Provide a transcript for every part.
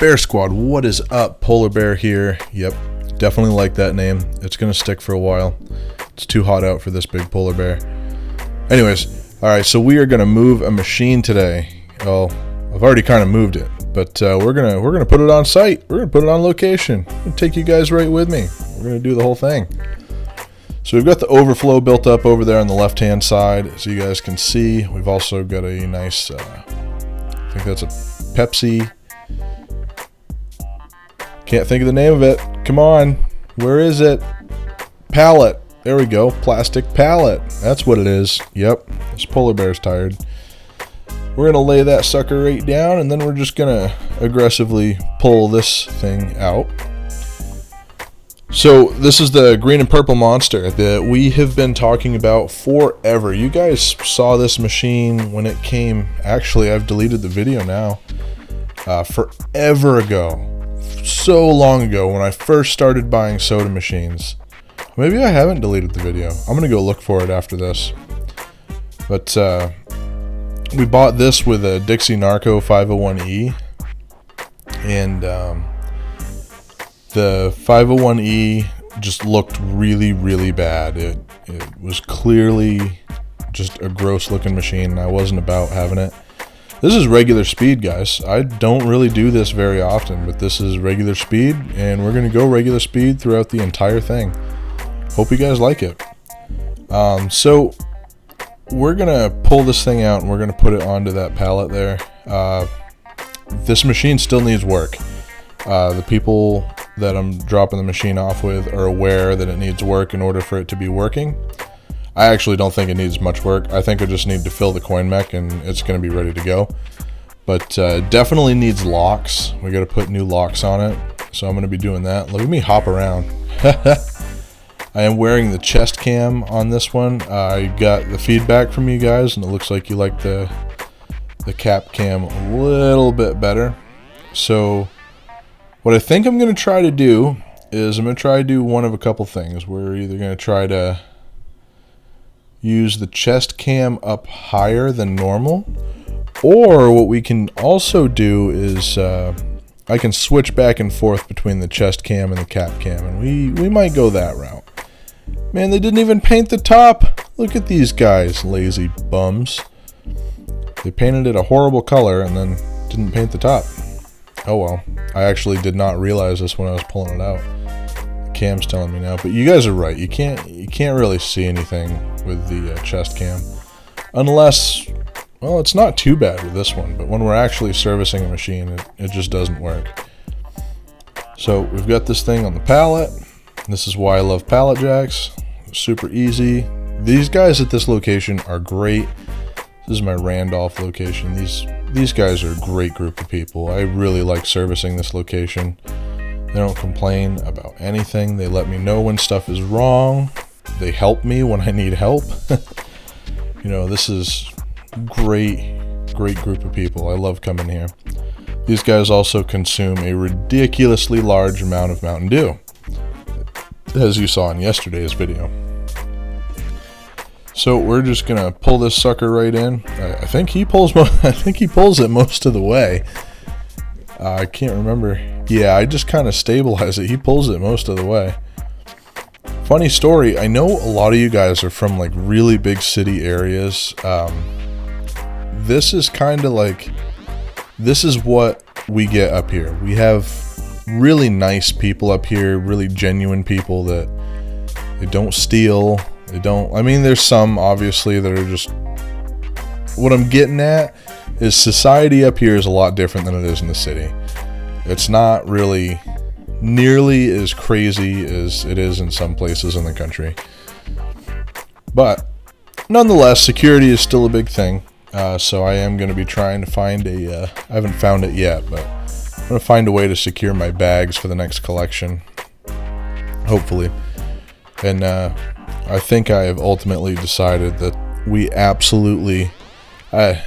Bear Squad, what is up? Polar Bear here. Yep, definitely like that name. It's gonna stick for a while. It's too hot out for this big polar bear. Anyways, alright, so we are gonna move a machine today. Well, I've already kind of moved it, but we're gonna put it on site. We're gonna put it on location. I'm gonna take you guys right with me. We're gonna do the whole thing. So we've got the overflow built up over there on the left hand side, so you guys can see. We've also got a nice, I think that's a Pepsi. Can't think of the name of it. Come on. Where is it? Pallet. There we go. Plastic pallet. That's what it is. Yep. This polar bear's tired. We're going to lay that sucker right down, and then we're just going to aggressively pull this thing out. So this is the green and purple monster that we have been talking about forever. You guys saw this machine when it came. Actually, I've deleted the video now. Forever ago. So long ago when I first started buying soda machines. Maybe I haven't deleted the video. I'm gonna go look for it after this. But we bought this with a Dixie Narco 501E, and the 501E just looked really bad. It was clearly just a gross looking machine, and I wasn't about having it. This is regular speed, guys. I don't really do this very often, but this is regular speed, and we're going to go regular speed throughout the entire thing. Hope you guys like it. So we're going to pull this thing out, and we're going to put it onto that pallet there. This machine still needs work. The people that I'm dropping the machine off with are aware that it needs work in order for it to be working. I actually don't think it needs much work. I think I just need to fill the coin mech and it's going to be ready to go. But definitely needs locks. We got to put new locks on it. So I'm going to be doing that. Look at me hop around. I am wearing the chest cam on this one. I got the feedback from you guys, and it looks like you like the cap cam a little bit better. So what I think I'm going to try to do is I'm going to try to do one of a couple things. We're either going to try to use the chest cam up higher than normal, or what we can also do is I can switch back and forth between the chest cam and the cap cam, and we might go that route. Man, they didn't even paint the top. Look at these guys, lazy bums. They painted it a horrible color and then didn't paint the top. Oh well, I actually did not realize this when I was pulling it out. Cam's telling me now, but you guys are right. You can't really see anything with the chest cam, unless, well, it's not too bad with this one, but when we're actually servicing a machine, it just doesn't work. So we've got this thing on the pallet. This is why I love pallet jacks. Super easy. These guys at this location are great. This is my Randolph location. These guys are a great group of people. I really like servicing this location. They don't complain about anything. They let me know when stuff is wrong. They help me when I need help. You know, this is great group of people. I love coming here. These guys also consume a ridiculously large amount of Mountain Dew, as you saw in yesterday's video. So we're just gonna pull this sucker right in. I think he pulls it most of the way. I can't remember. Yeah, I just kind of stabilize it. He pulls it most of the way. Funny story, I know a lot of you guys are from like really big city areas. This is kind of like, this is what we get up here. We have really nice people up here, really genuine people that they don't steal. They don't, I mean, there's some obviously that are just, what I'm getting at is society up here is a lot different than it is in the city. It's not really nearly as crazy as it is in some places in the country. But nonetheless, security is still a big thing. So I am going to be trying to find I haven't found it yet, but I'm going to find a way to secure my bags for the next collection. Hopefully. And I think I have ultimately decided that we absolutely... I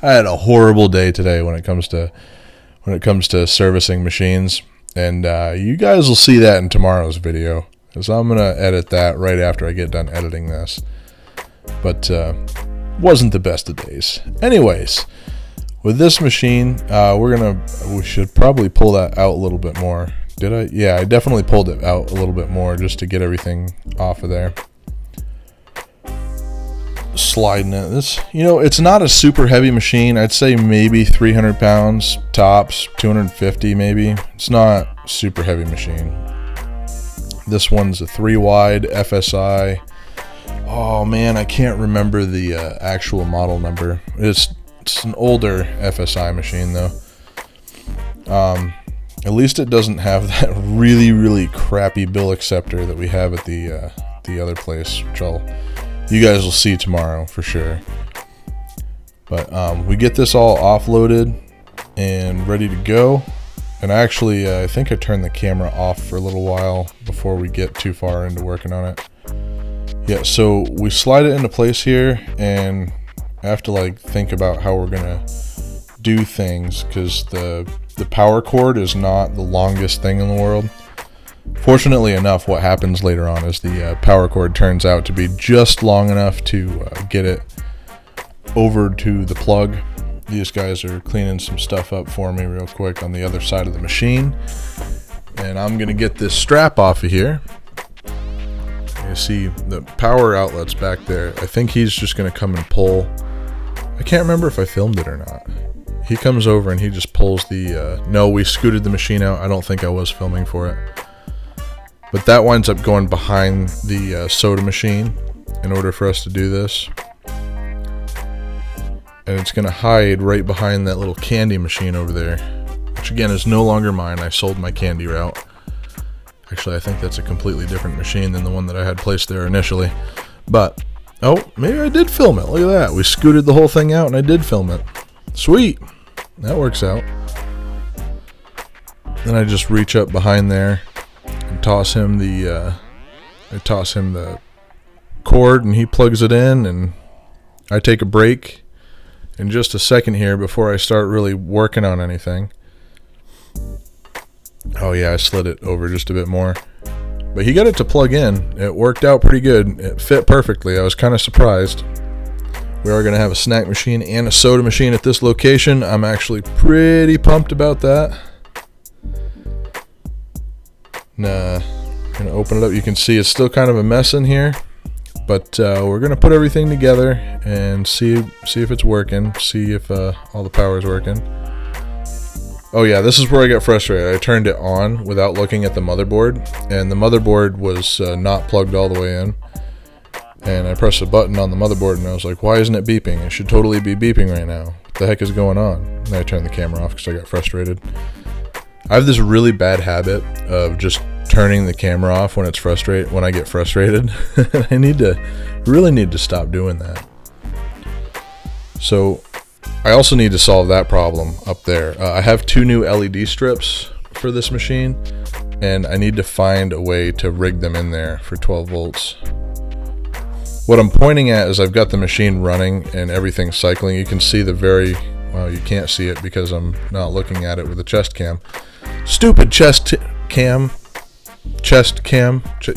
had a horrible day today when it comes to servicing machines, and you guys will see that in tomorrow's video, because I'm gonna edit that right after I get done editing this. But wasn't the best of days. Anyways, With this machine, we should probably pull that out a little bit more. Did I? Yeah, I definitely pulled it out a little bit more just to get everything off of there. Sliding it. This, it's not a super heavy machine. I'd say maybe 300 pounds tops, 250 maybe. It's not a super heavy machine. This one's a 3-wide FSI. Oh man, I can't remember the actual model number. It's an older FSI machine though. At least it doesn't have that really, really crappy bill acceptor that we have at the other place, which you guys will see tomorrow for sure. But we get this all offloaded and ready to go. And actually, I think I turned the camera off for a little while before we get too far into working on it. Yeah, so we slide it into place here, and I have to like think about how we're gonna do things because the power cord is not the longest thing in the world. Fortunately enough, what happens later on is the power cord turns out to be just long enough to get it over to the plug. These guys are cleaning some stuff up for me real quick on the other side of the machine. And I'm gonna get this strap off of here. You see the power outlet's back there. I think he's just gonna come and pull. I can't remember if I filmed it or not. He comes over and he just pulls the, no, we scooted the machine out. I don't think I was filming for it. But that winds up going behind the soda machine in order for us to do this. And it's going to hide right behind that little candy machine over there, which again is no longer mine. I sold my candy route. Actually, I think that's a completely different machine than the one that I had placed there initially. But, oh, maybe I did film it. Look at that. We scooted the whole thing out and I did film it. Sweet. That works out. Then I just reach up behind there and toss him the cord, and he plugs it in, and I take a break in just a second here before I start really working on anything. Oh yeah, I slid it over just a bit more. But he got it to plug in. It worked out pretty good. It fit perfectly. I was kind of surprised. We are going to have a snack machine and a soda machine at this location. I'm actually pretty pumped about that. Nah, going to open it up. You can see it's still kind of a mess in here. But we're going to put everything together and see if it's working. See if all the power is working. Oh yeah, this is where I got frustrated. I turned it on without looking at the motherboard. And the motherboard was not plugged all the way in. And I pressed a button on the motherboard and I was like, why isn't it beeping? It should totally be beeping right now. What the heck is going on? And I turned the camera off because I got frustrated. I have this really bad habit of just turning the camera off when I get frustrated. I really need to stop doing that. So I also need to solve that problem up there. I have 2 new LED strips for this machine, and I need to find a way to rig them in there for 12 volts. What I'm pointing at is I've got the machine running and everything's cycling. You can see well, you can't see it because I'm not looking at it with a chest cam. Stupid chest cam.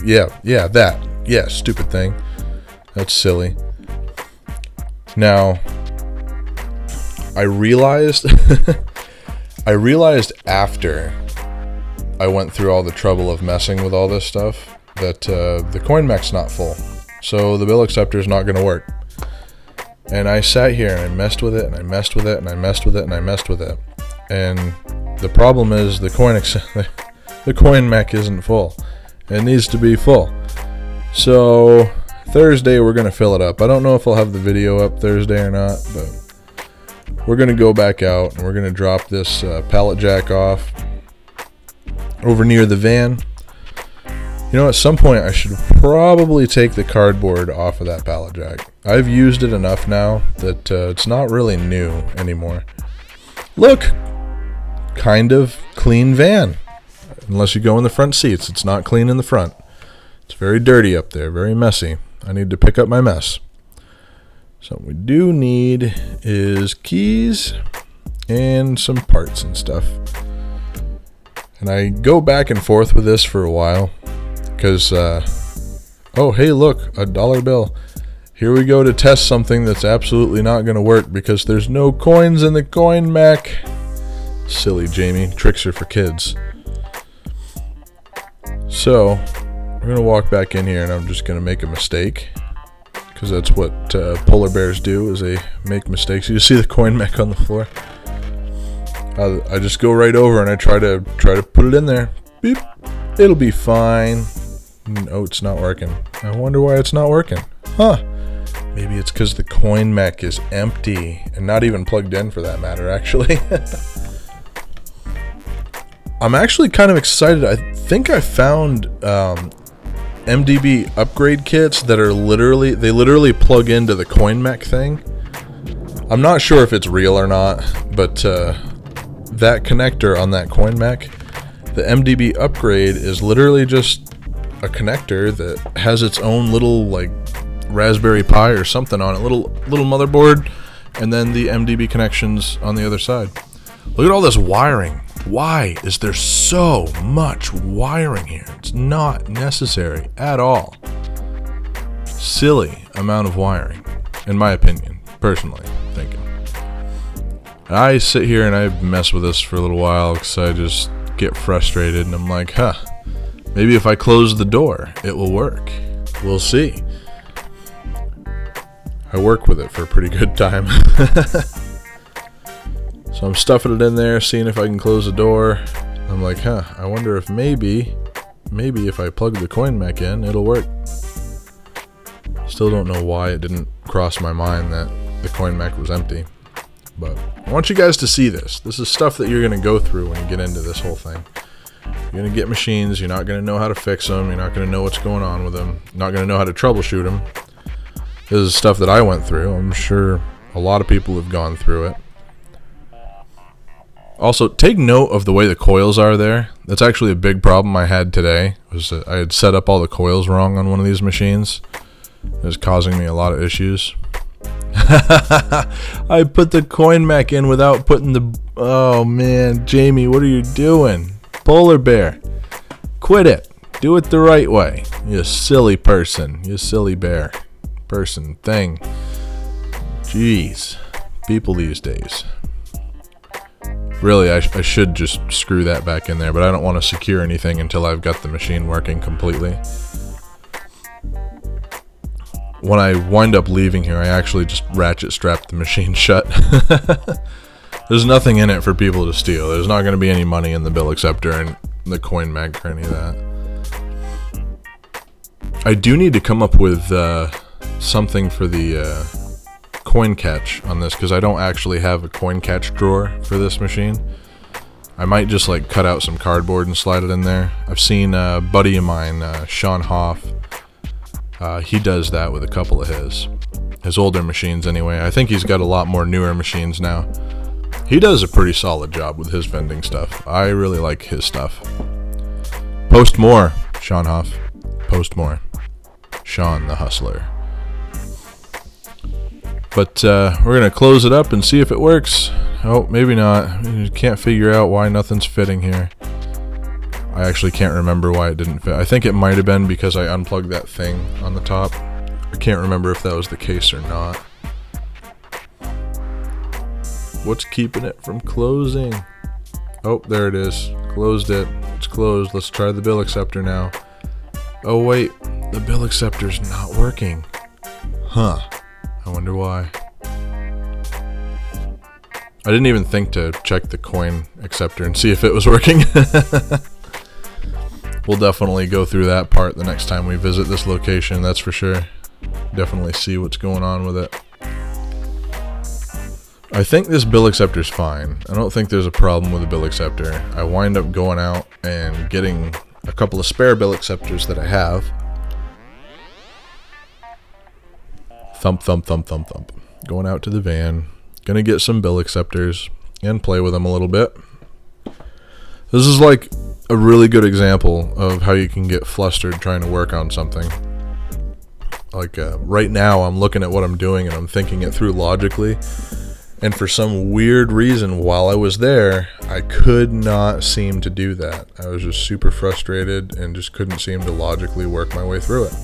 Yeah, stupid thing. That's silly. Now, I realized after I went through all the trouble of messing with all this stuff that the coin mech's not full. So the bill acceptor is not going to work. And I sat here and I messed with it and I messed with it and I messed with it and I messed with it. And the problem is the coin mech isn't full. It needs to be full. So Thursday we're going to fill it up. I don't know if I'll have the video up Thursday or not, but we're going to go back out and we're going to drop this pallet jack off over near the van. You know, at some point I should probably take the cardboard off of that pallet jack. I've used it enough now that it's not really new anymore. Look, kind of clean van. Unless you go in the front seats, it's not clean in the front. It's very dirty up there, very messy. I need to pick up my mess. So what we do need is keys and some parts and stuff. And I go back and forth with this for a while because, oh, hey, look, $1 bill. Here we go to test something that's absolutely not going to work because there's no coins in the coin mech. Silly Jamie. Tricks are for kids. So, we're going to walk back in here and I'm just going to make a mistake. Because that's what polar bears do, is they make mistakes. You see the coin mech on the floor? I just go right over and I try to put it in there. Beep. It'll be fine. Oh, it's not working. I wonder why it's not working. Huh. Maybe it's because the coin mech is empty and not even plugged in for that matter, actually. I'm actually kind of excited. I think I found MDB upgrade kits that are literally plug into the coin mech thing. I'm not sure if it's real or not, but that connector on that coin mech, the MDB upgrade is literally just a connector that has its own little like Raspberry Pi or something on it, little motherboard, and then the MDB connections on the other side. Look at all this wiring. Why is there so much wiring here? It's not necessary at all. Silly amount of wiring, in my opinion, personally thinking. I sit here and I mess with this for a little while because I just get frustrated and I'm like, maybe if I close the door, it will work. We'll see. I work with it for a pretty good time. So I'm stuffing it in there, seeing if I can close the door. I'm like, I wonder if maybe if I plug the coin mech in, it'll work. Still don't know why it didn't cross my mind that the coin mech was empty. But I want you guys to see this. This is stuff that you're going to go through when you get into this whole thing. You're going to get machines. You're not going to know how to fix them. You're not going to know what's going on with them. You're not going to know how to troubleshoot them. This is stuff that I went through. I'm sure a lot of people have gone through it. Also, take note of the way the coils are there. That's actually a big problem I had today. Was that I had set up all the coils wrong on one of these machines. It was causing me a lot of issues. I put the coin mech in without putting the... Oh man, Jamie, what are you doing? Polar bear. Quit it. Do it the right way. You silly person. You silly bear. Person. Thing. Jeez. People these days. Really, I should just screw that back in there, but I don't want to secure anything until I've got the machine working completely. When I wind up leaving here, I actually just ratchet strap the machine shut. There's nothing in it for people to steal. There's not going to be any money in the bill acceptor and the coin mech or any of that. I do need to come up with something for the coin catch on this, because I don't actually have a coin catch drawer for this machine. I might just like cut out some cardboard and slide it in there. I've seen a buddy of mine, Sean Hoff, he does that with a couple of his older machines anyway. I think he's got a lot more newer machines now. He does a pretty solid job with his vending stuff. I really like his stuff. Post more, Sean Hoff. Post more. Sean the Hustler. But we're going to close it up and see if it works. Oh, maybe not. I can't figure out why nothing's fitting here. I actually can't remember why it didn't fit. I think it might have been because I unplugged that thing on the top. I can't remember if that was the case or not. What's keeping it from closing? Oh, there it is. Closed it. It's closed. Let's try the bill acceptor now. Oh, wait. The bill acceptor's not working. Huh. I wonder why. I didn't even think to check the coin acceptor and see if it was working. We'll definitely go through that part the next time we visit this location, that's for sure. Definitely see what's going on with it. I think this bill acceptor's fine. I don't think there's a problem with the bill acceptor. I wind up going out and getting a couple of spare bill acceptors that I have. Thump, thump, thump, thump, thump. Going out to the van. Gonna get some bill acceptors and play with them a little bit. This is like a really good example of how you can get flustered trying to work on something. Like right now I'm looking at what I'm doing and I'm thinking it through logically. And for some weird reason while I was there, I could not seem to do that. I was just super frustrated and just couldn't seem to logically work my way through it.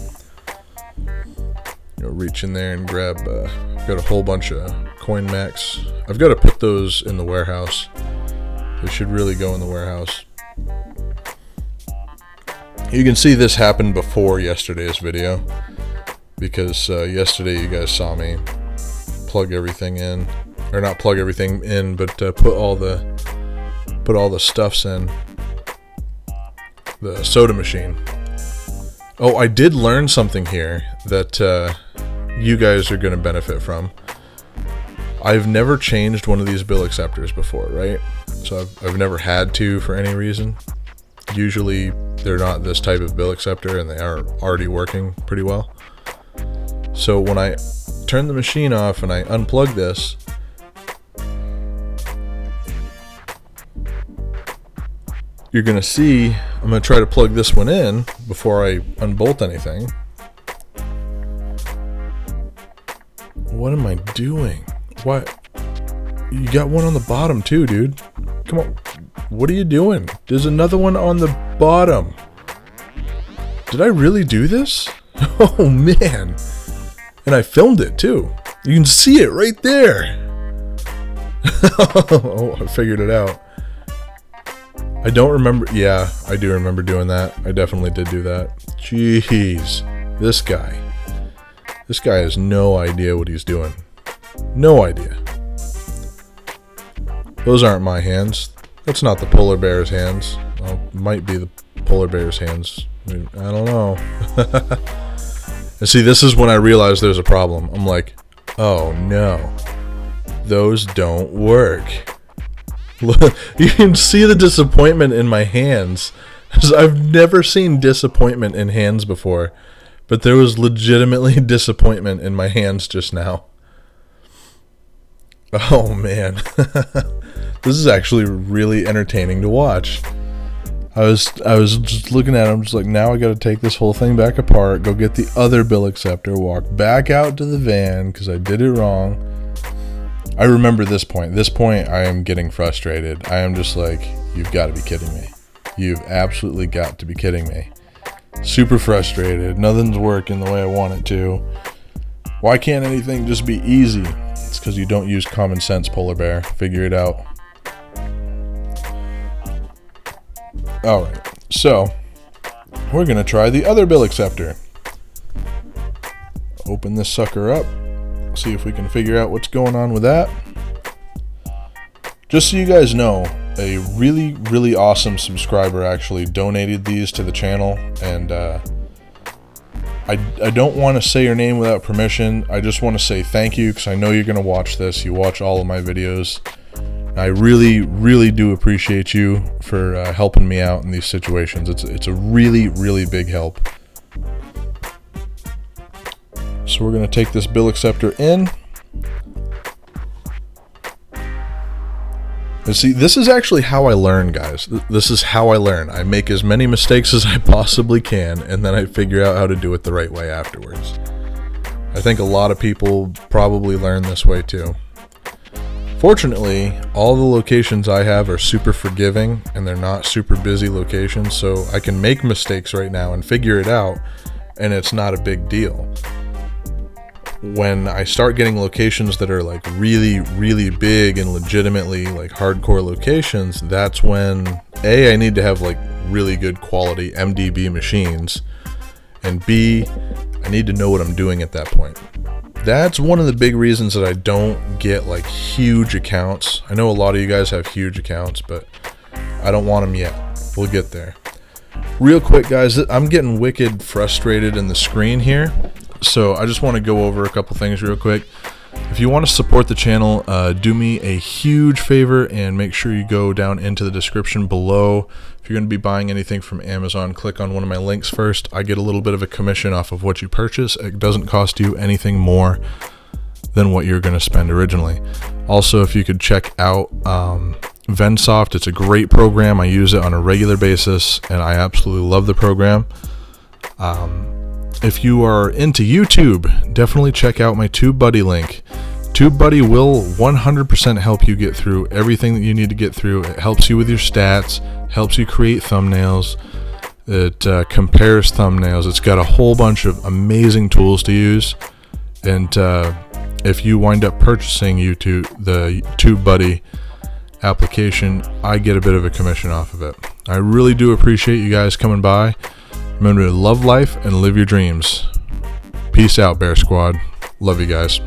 reach in there and grab, I've got a whole bunch of coin max. I've got to put those in the warehouse. They should really go in the warehouse. You can see this happened before yesterday's video, because yesterday you guys saw me plug everything in, or not plug everything in, but put all the stuffs in the soda machine. Oh, I did learn something here that you guys are going to benefit from. I've never changed one of these bill acceptors before, right? So I've never had to for any reason. Usually they're not this type of bill acceptor and they are already working pretty well. So when I turn the machine off and I unplug this, you're going to see, I'm going to try to plug this one in before I unbolt anything. What am I doing? What? You got one on the bottom too, dude. Come on. What are you doing? There's another one on the bottom. Did I really do this? Oh, man. And I filmed it too. You can see it right there. Oh, I figured it out. I don't remember. Yeah, I do remember doing that. I definitely did do that. Jeez. This guy. This guy has no idea what he's doing. No idea. Those aren't my hands. That's not the polar bear's hands. Well, it might be the polar bear's hands. I don't know. And see, this is when I realized there's a problem. I'm like, oh no. Those don't work. Look, you can see the disappointment in my hands. I've never seen disappointment in hands before. But there was legitimately disappointment in my hands just now. Oh man. This is actually really entertaining to watch. I was just looking at it, I'm just like, now I gotta take this whole thing back apart, go get the other bill acceptor, walk back out to the van because I did it wrong. I remember this point. This point I am getting frustrated. I am just like, you've got to be kidding me. You've absolutely got to be kidding me. Super frustrated. Nothing's working the way I want it to. Why can't anything just be easy? It's because you don't use common sense, polar bear. Figure it out. Alright, so we're going to try the other bill acceptor. Open this sucker up. See if we can figure out what's going on with that. Just so you guys know, a really, really awesome subscriber actually donated these to the channel, and I don't want to say your name without permission. I just want to say thank you because I know you're going to watch this. You watch all of my videos. I really, really do appreciate you for helping me out in these situations. It's a really, really big help. So we're going to take this bill acceptor in. And see, this is actually how I learn, guys. This is how I learn. I make as many mistakes as I possibly can, and then I figure out how to do it the right way afterwards. I think a lot of people probably learn this way too. Fortunately, all the locations I have are super forgiving, and they're not super busy locations, so I can make mistakes right now and figure it out, and it's not a big deal. When I start getting locations that are like really, really big and legitimately like hardcore locations, that's when A, I need to have like really good quality MDB machines, and B, I need to know what I'm doing at that point. That's one of the big reasons that I don't get like huge accounts. I know a lot of you guys have huge accounts, but I don't want them yet. We'll get there. Real quick, guys, I'm getting wicked frustrated in the screen here. So I just want to go over a couple things real quick. If you want to support the channel, do me a huge favor and make sure you go down into the description below. If you're going to be buying anything from Amazon, click on one of my links first. I get a little bit of a commission off of what you purchase. It doesn't cost you anything more than what you're going to spend originally. Also, if you could check out Vendsoft, it's a great program. I use it on a regular basis and I absolutely love the program. If you are into YouTube, definitely check out my TubeBuddy link. TubeBuddy will 100% help you get through everything that you need to get through. It helps you with your stats, helps you create thumbnails, it compares thumbnails. It's got a whole bunch of amazing tools to use. And if you wind up purchasing the TubeBuddy application, I get a bit of a commission off of it. I really do appreciate you guys coming by. Remember to love life and live your dreams. Peace out, Bear Squad. Love you guys.